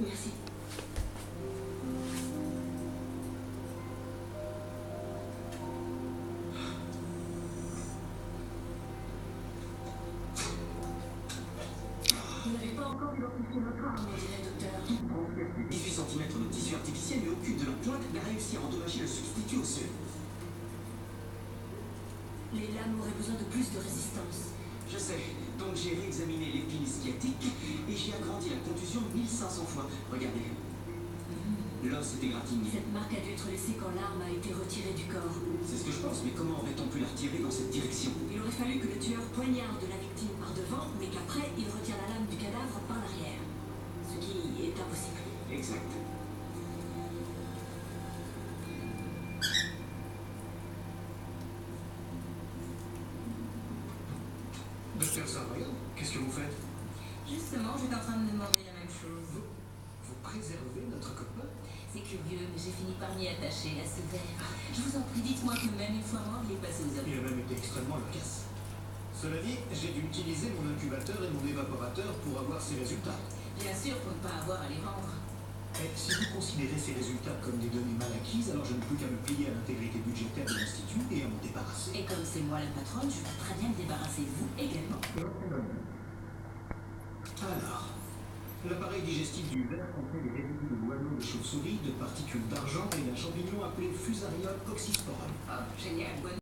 Merci. Vous n'avez pas encore identifié notre arme, on dirait, docteur. 18 cm de tissu artificiel, mais aucune de leurs pointes n'a réussi à endommager le substitut osseux. Les lames auraient besoin de plus de résistance. Je sais, donc j'ai réexaminé l'épine sciatique et j'ai agrandi la contusion 1500 fois. Regardez. L'os est égratigné. Cette marque a dû être laissée quand l'arme a été retirée du corps. C'est ce que je pense, mais comment aurait-on pu la retirer dans cette direction? Il aurait fallu que le tueur poignarde la victime par devant, mais qu'après, il retire la lame du cadavre par l'arrière. Ce qui est impossible. Exact. Docteur Savoyard, qu'est-ce que vous faites? Justement, j'étais en train de me demander la même chose. Vous préservez notre copain? C'est curieux, mais j'ai fini par m'y attacher à ce verre. Je vous en prie, dites-moi que même une fois mort, il est passé aux hommes. Il a même été extrêmement loquace. Cela dit, j'ai dû utiliser mon incubateur et mon évaporateur pour avoir ces résultats. Bien sûr, pour ne pas avoir à les vendre. Et si vous considérez ces résultats comme des données mal acquises, alors je ne peux qu'à me plier à l'intégrité budgétaire de l'Institut et à m'en débarrasser. Et comme c'est moi la patronne, je peux très bien me débarrasser de vous également. Alors, l'appareil digestif du verre contient des résidus de guano de chauve-souris, de particules d'argent et d'un champignon appelé Fusarium oxysporum. Oh, génial, bonne